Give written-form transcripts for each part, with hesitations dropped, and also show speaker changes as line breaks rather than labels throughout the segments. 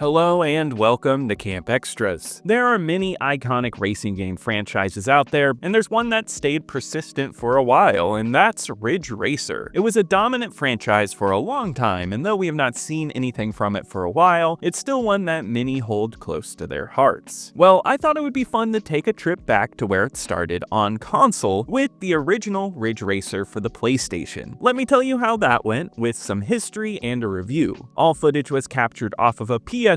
Hello and welcome to Camp Xtras. There are many iconic racing game franchises out there, and there's one that stayed persistent for a while, and that's Ridge Racer. It was a dominant franchise for a long time, and though we have not seen anything from it for a while, it's still one that many hold close to their hearts. Well, I thought it would be fun to take a trip back to where it started on console with the original Ridge Racer for the PlayStation. Let me tell you how that went with some history and a review. All footage was captured off of a PS2,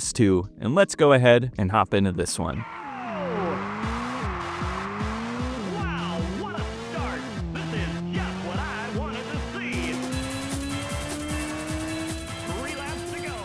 and let's go ahead and hop into this one.
Wow, what a start! This is just what I wanted to see! 3 laps to go!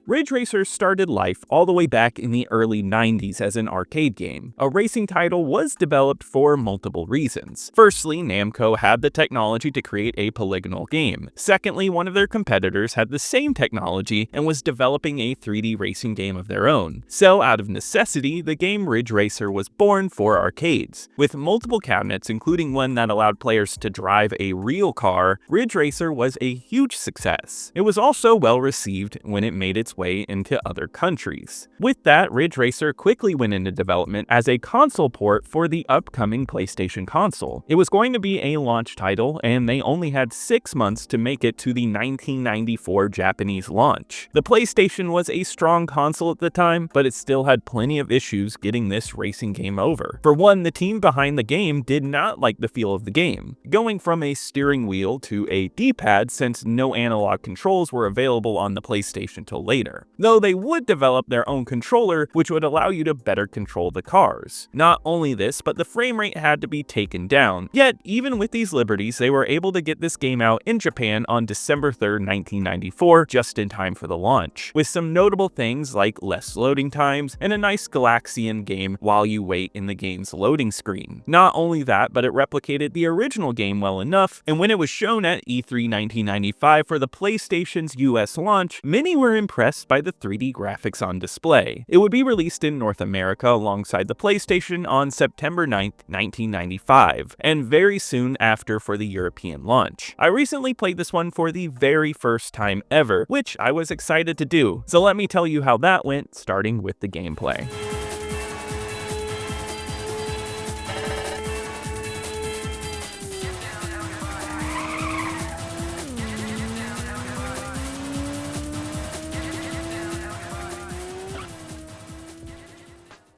Ridge Racer started life all the way back in the early 90s as an arcade game. A racing title was developed for multiple reasons. Firstly, Namco had the technology to create a polygonal game. Secondly, one of their competitors had the same technology and was developing a 3D racing game of their own. So, out of necessity, the game Ridge Racer was born for arcades. With multiple cabinets, including one that allowed players to drive a real car, Ridge Racer was a huge success. It was also well received when it made its way into other countries. With that, Ridge Racer quickly went into development as a console port for the upcoming PlayStation console. It was going to be a launch title, and they only had 6 months to make it to the 1994 Japanese launch. The PlayStation was a strong console at the time, but it still had plenty of issues getting this racing game over. For one, the team behind the game did not like the feel of the game, going from a steering wheel to a D-pad since no analog controls were available on the PlayStation till later. Though they would develop their own controller, which would allow you to better control the cars. Not only this, but the frame rate had to be taken down. Yet, even with these liberties, they were able to get this game out in Japan on December 3rd, 1994, just in time for the launch, with some notable things like less loading times and a nice Galaxian game while you wait in the game's loading screen. Not only that, but it replicated the original game well enough, and when it was shown at E3 1995 for the PlayStation's US launch, many were impressed by the 3D graphics on display. It would be released in North America alongside the PlayStation on September 9th, 1995, and very soon after for the European launch. I recently played this one for the very first time ever, which I was excited to do, so let me tell you how that went, starting with the gameplay.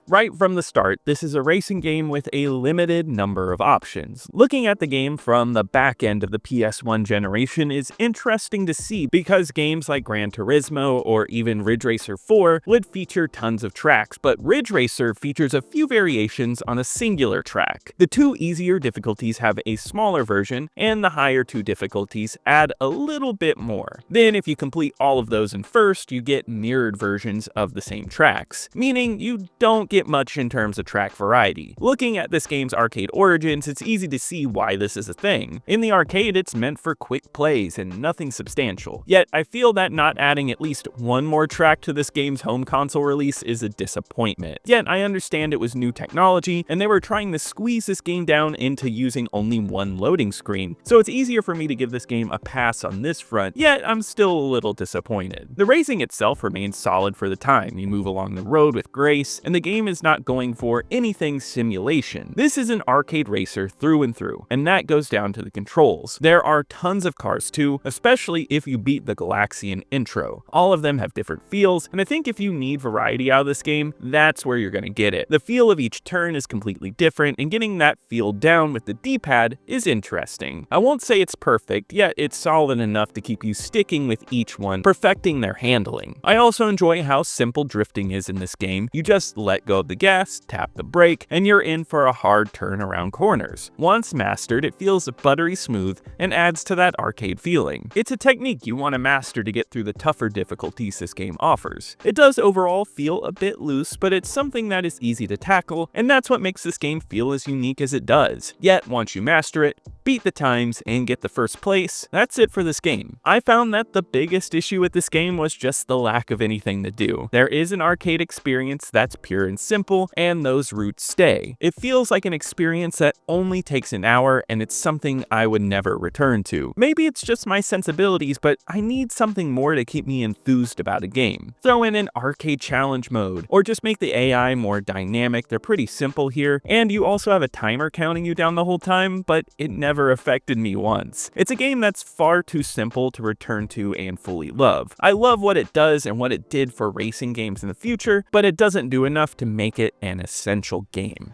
Right from the start, this is a racing game with a limited number of options. Looking at the game from the back end of the PS1 generation is interesting to see because games like Gran Turismo or even Ridge Racer 4 would feature tons of tracks, but Ridge Racer features a few variations on a singular track. The 2 easier difficulties have a smaller version, and the higher 2 difficulties add a little bit more. Then if you complete all of those in first, you get mirrored versions of the same tracks, meaning you don't get much in terms of track variety. Looking at this game's arcade origins, it's easy to see why this is a thing. In the arcade, it's meant for quick plays and nothing substantial. Yet, I feel that not adding at least one more track to this game's home console release is a disappointment. Yet, I understand it was new technology, and they were trying to squeeze this game down into using only one loading screen, so it's easier for me to give this game a pass on this front, yet I'm still a little disappointed. The racing itself remains solid for the time. You move along the road with grace, and the game is not going for anything simulation. This is an arcade racer through and through, and that goes down to the controls. There are tons of cars too, especially if you beat the Galaxian intro. All of them have different feels, and I think if you need variety out of this game, that's where you're gonna get it. The feel of each turn is completely different, and getting that feel down with the D-pad is interesting. I won't say it's perfect, yet it's solid enough to keep you sticking with each one, perfecting their handling. I also enjoy how simple drifting is in this game. You just let go of the gas, tap the brake, and you're in for a hard turn around corners. Once mastered, it feels buttery smooth and adds to that arcade feeling. It's a technique you want to master to get through the tougher difficulties this game offers. It does overall feel a bit loose, but it's something that is easy to tackle, and that's what makes this game feel as unique as it does. Yet, once you master it, beat the times, and get the first place, that's it for this game. I found that the biggest issue with this game was just the lack of anything to do. There is an arcade experience that's pure and simple, and those routes stay. It feels like an experience that only takes an hour, and it's something I would never return to. Maybe it's just my sensibilities, but I need something more to keep me enthused about a game. Throw in an arcade challenge mode, or just make the AI more dynamic. They're pretty simple here, and you also have a timer counting you down the whole time, but it never affected me once. It's a game that's far too simple to return to and fully love. I love what it does and what it did for racing games in the future, but it doesn't do enough to make it an essential game.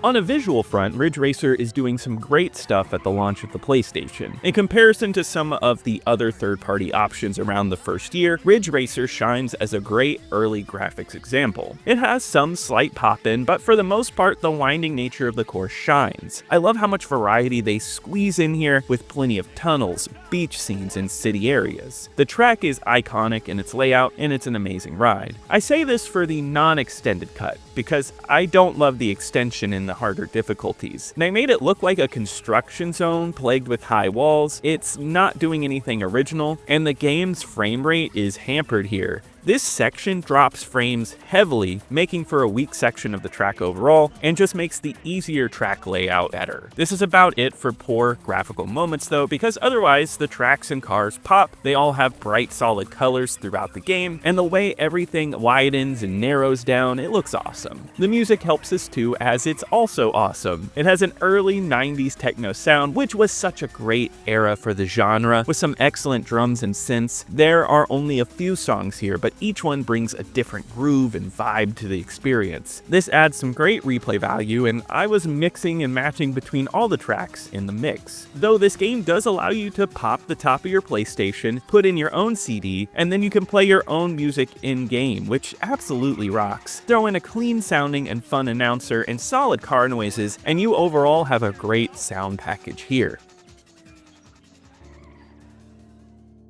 On a visual front, Ridge Racer is doing some great stuff at the launch of the PlayStation. In comparison to some of the other third-party options around the first year, Ridge Racer shines as a great early graphics example. It has some slight pop-in, but for the most part, the winding nature of the course shines. I love how much variety they squeeze in here, with plenty of tunnels, beach scenes, and city areas. The track is iconic in its layout, and it's an amazing ride. I say this for the non-extended cut, because I don't love the extension in the harder difficulties. They made it look like a construction zone plagued with high walls. It's not doing anything original, and the game's frame rate is hampered here. This section drops frames heavily, making for a weak section of the track overall, and just makes the easier track layout better. This is about it for poor graphical moments though, because otherwise the tracks and cars pop, they all have bright solid colors throughout the game, and the way everything widens and narrows down, it looks awesome. The music helps this too, as it's also awesome. It has an early 90s techno sound, which was such a great era for the genre, with some excellent drums and synths. There are only a few songs here, but each one brings a different groove and vibe to the experience. This adds some great replay value, and I was mixing and matching between all the tracks in the mix. Though this game does allow you to pop the top of your PlayStation, put in your own CD, and then you can play your own music in-game, which absolutely rocks. Throw in a clean sounding and fun announcer and solid car noises, and you overall have a great sound package here.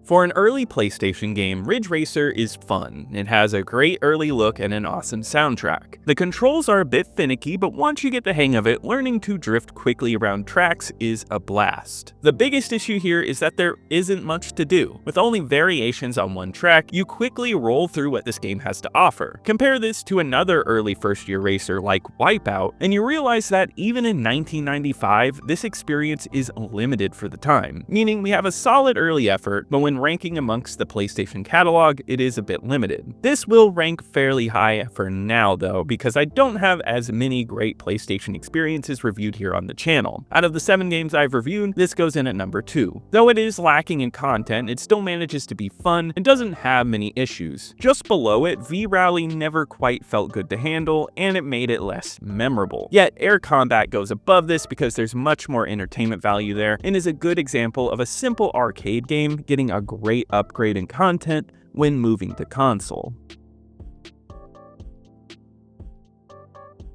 For an early PlayStation game, Ridge Racer is fun. It has a great early look and an awesome soundtrack. The controls are a bit finicky, but once you get the hang of it, learning to drift quickly around tracks is a blast. The biggest issue here is that there isn't much to do. With only variations on one track, you quickly roll through what this game has to offer. Compare this to another early first-year racer like Wipeout, and you realize that even in 1995, this experience is limited for the time, meaning we have a solid early effort, but when ranking amongst the PlayStation catalog, it is a bit limited. This will rank fairly high for now though, because I don't have as many great PlayStation experiences reviewed here on the channel. Out of the 7 games I've reviewed, this goes in at number 2. Though it is lacking in content, it still manages to be fun and doesn't have many issues. Just below it, V-Rally never quite felt good to handle, and it made it less memorable. Yet Air Combat goes above this because there's much more entertainment value there, and is a good example of a simple arcade game getting a great upgrade in content when moving to console.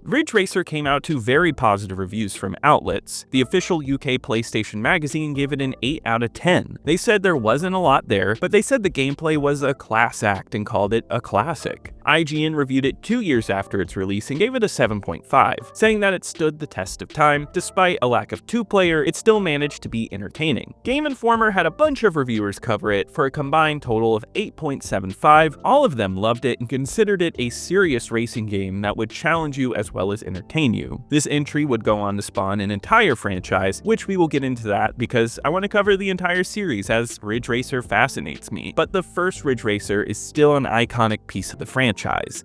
Ridge Racer came out to very positive reviews from outlets. The official UK PlayStation magazine gave it an 8 out of 10. They said there wasn't a lot there, but they said the gameplay was a class act and called it a classic. IGN reviewed it 2 years after its release and gave it a 7.5, saying that it stood the test of time. Despite a lack of 2-player, it still managed to be entertaining. Game Informer had a bunch of reviewers cover it for a combined total of 8.75. All of them loved it and considered it a serious racing game that would challenge you as well as entertain you. This entry would go on to spawn an entire franchise, which we will get into that because I want to cover the entire series as Ridge Racer fascinates me. But the first Ridge Racer is still an iconic piece of the franchise.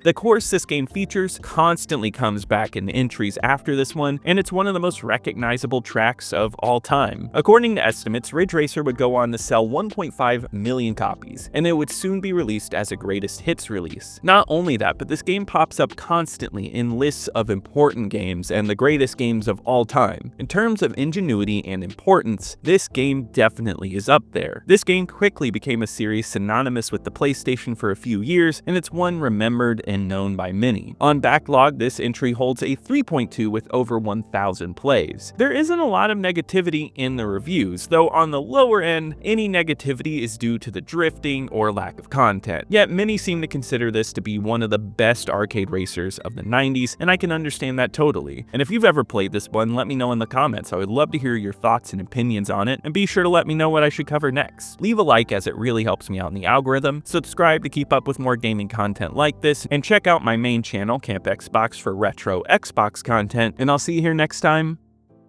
The course this game features constantly comes back in entries after this one, and it's one of the most recognizable tracks of all time. According to estimates, Ridge Racer would go on to sell 1.5 million copies, and it would soon be released as a greatest hits release. Not only that, but this game pops up constantly in lists of important games and the greatest games of all time. In terms of ingenuity and importance, this game definitely is up there. This game quickly became a series synonymous with the PlayStation for a few years, and it's one remembered and known by many. On Backlog, this entry holds a 3.2 with over 1,000 plays. There isn't a lot of negativity in the reviews, though on the lower end, any negativity is due to the drifting or lack of content. Yet many seem to consider this to be one of the best arcade racers of the 90s, and I can understand that totally. And if you've ever played this one, let me know in the comments. I would love to hear your thoughts and opinions on it, and be sure to let me know what I should cover next. Leave a like as it really helps me out in the algorithm, subscribe to keep up with more gaming content like this, and check out my main channel, Camp Xbox, for retro Xbox content, and I'll see you here next time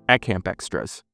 at Camp Xtras.